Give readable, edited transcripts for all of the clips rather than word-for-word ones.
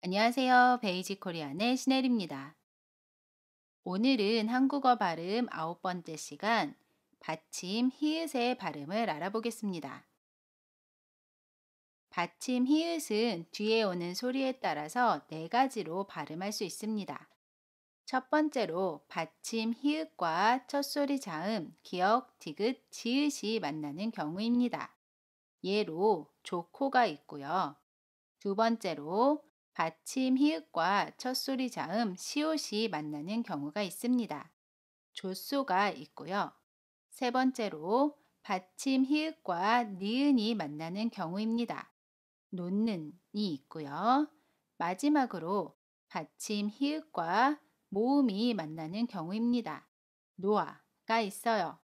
안녕하세요. 베이직 코리안의 신혜리입니다. 오늘은 한국어 발음 9번째 시간, 받침 히읗의 발음을 알아보겠습니다. 받침 히읗은 뒤에 오는 소리에 따라서 네 가지로 발음할 수 있습니다. 첫 번째로 받침 히읗과 첫소리 자음, 기역, 디귿, 지읒이 만나는 경우입니다. 예로 조코가 있고요. 두 번째로 받침 히읗과 첫소리 자음 시옷이 만나는 경우가 있습니다. 조소가 있고요. 세 번째로 받침 히읗과 니은이 만나는 경우입니다. 놓는이 있고요. 마지막으로 받침 히읗과 모음이 만나는 경우입니다. 노아가 있어요.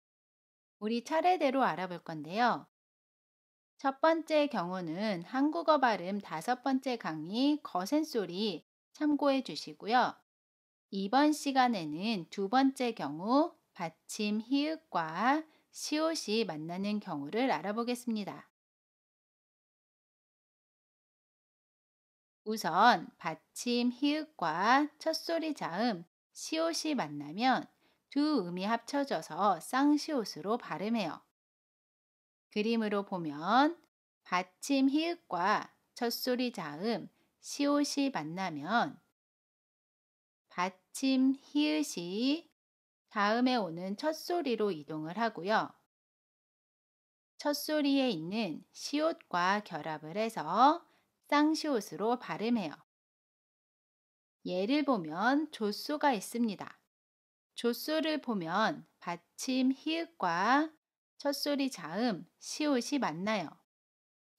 우리 차례대로 알아볼 건데요. 첫 번째 경우는 한국어 발음 다섯 번째 강의 거센소리 참고해 주시고요. 이번 시간에는 두 번째 경우 받침 히읗과 시옷이 만나는 경우를 알아보겠습니다. 우선 받침 히읗과 첫소리 자음 시옷이 만나면 두 음이 합쳐져서 쌍시옷으로 발음해요. 그림으로 보면 받침 히읗과 첫소리 자음, 시옷이 만나면 받침 히읗이 다음에 오는 첫소리로 이동을 하고요. 첫소리에 있는 시옷과 결합을 해서 쌍시옷으로 발음해요. 예를 보면 조소가 있습니다. 조소를 보면 받침 히읗과 첫소리 자음, 시옷이 만나요.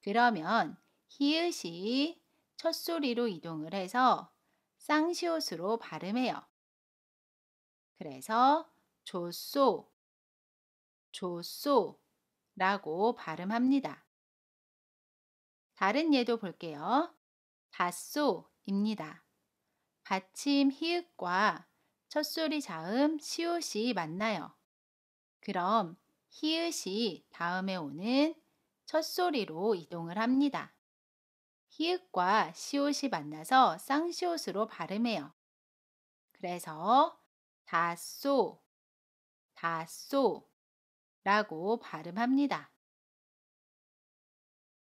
그러면 히읗이 첫소리로 이동을 해서 쌍시옷으로 발음해요. 그래서 조소, 조소라고 발음합니다. 다른 예도 볼게요. 닷소입니다. 받침 히읗과 첫소리 자음 시옷이 만나요. 그럼 히읗이 다음에 오는 첫소리로 이동을 합니다. 히읗과 시옷이 만나서 쌍시옷으로 발음해요. 그래서 다소, 다소라고 발음합니다.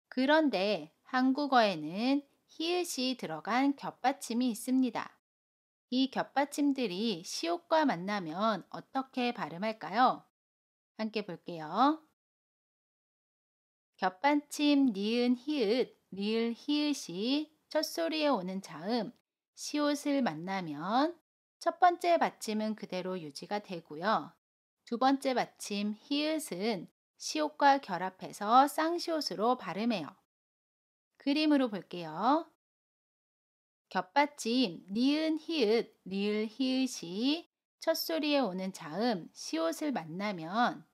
그런데 한국어에는 히읗이 들어간 겹받침이 있습니다. 이 겹받침들이 시옷과 만나면 어떻게 발음할까요? 함께 볼게요. 겹받침 니은 히읗, 리을 히읗이 첫소리에 오는 자음, 시옷을 만나면 첫 번째 받침은 그대로 유지가 되고요. 두 번째 받침 히읗은 시옷과 결합해서 쌍시옷으로 발음해요. 그림으로 볼게요. 겹받침 니은 히읗, 리을 히읗이 첫소리에 오는 자음, 시옷을 만나면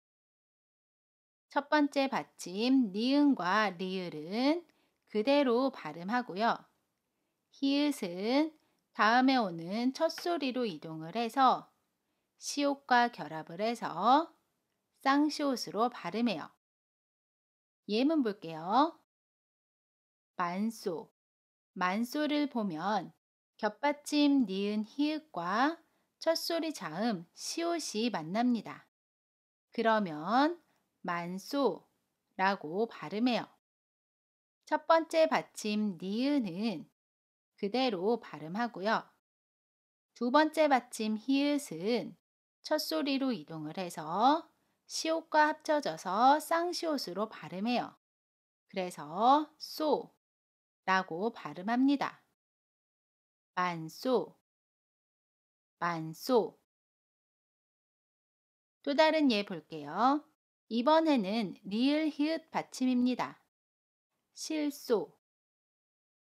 첫 번째 받침 니은과 리을은 그대로 발음하고요. 히읗은 다음에 오는 첫소리로 이동을 해서 시옷과 결합을 해서 쌍시옷으로 발음해요. 예문 볼게요. 만소, 만소를 보면 겹받침 니은 히읗과 첫소리 자음 시옷이 만납니다. 그러면 만소라고 발음해요. 첫 번째 받침 니은은 그대로 발음하고요. 두 번째 받침 히읗은 첫소리로 이동을 해서 시옷과 합쳐져서 쌍시옷으로 발음해요. 그래서 소라고 발음합니다. 만소, 만소. 또 다른 예 볼게요. 이번에는 리을 히읗 받침입니다. 실소,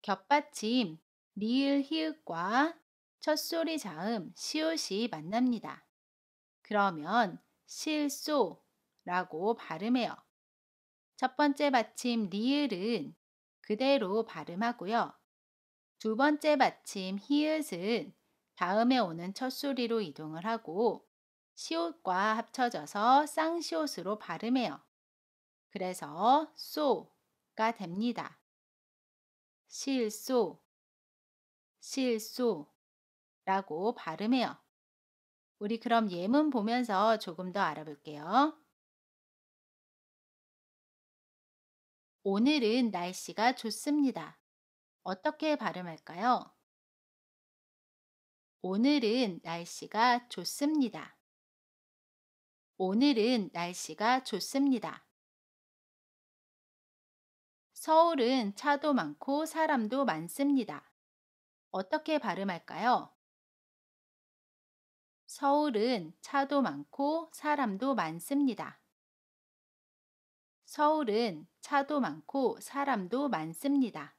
겹받침 리을 히읗과 첫소리 자음 시옷이 만납니다. 그러면 실소라고 발음해요. 첫 번째 받침 리을은 그대로 발음하고요. 두 번째 받침 히읗은 다음에 오는 첫소리로 이동을 하고 시옷과 합쳐져서 쌍시옷으로 발음해요. 그래서 소가 됩니다. 실소, 실소라고 발음해요. 우리 그럼 예문 보면서 조금 더 알아볼게요. 오늘은 날씨가 좋습니다. 어떻게 발음할까요? 오늘은 날씨가 좋습니다. 오늘은 날씨가 좋습니다. 서울은 차도 많고 사람도 많습니다. 어떻게 발음할까요? 서울은 차도 많고 사람도 많습니다. 서울은 차도 많고 사람도 많습니다.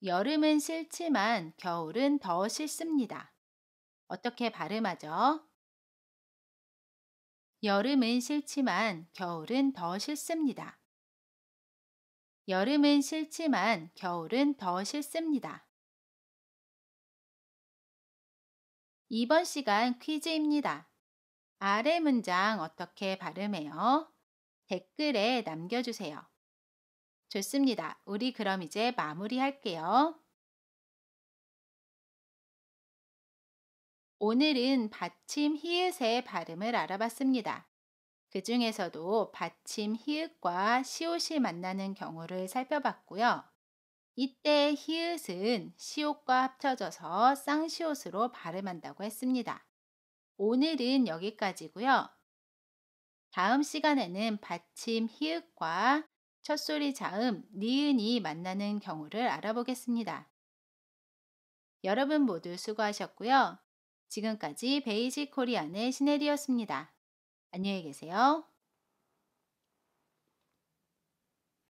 여름은 싫지만 겨울은 더 싫습니다. 어떻게 발음하죠? 여름은 싫지만 겨울은 더 싫습니다. 여름은 싫지만 겨울은 더 싫습니다. 이번 시간 퀴즈입니다. 아래 문장 어떻게 발음해요? 댓글에 남겨주세요. 좋습니다. 우리 그럼 이제 마무리할게요. 오늘은 받침 히읗의 발음을 알아봤습니다. 그 중에서도 받침 히읗과 시옷이 만나는 경우를 살펴봤고요. 이때 히읗은 시옷과 합쳐져서 쌍시옷으로 발음한다고 했습니다. 오늘은 여기까지고요. 다음 시간에는 받침 히읗과 첫소리 자음 니은이 만나는 경우를 알아보겠습니다. 여러분 모두 수고하셨고요. 지금까지 베이직 코리안의 신혜리였습니다. 안녕히 계세요.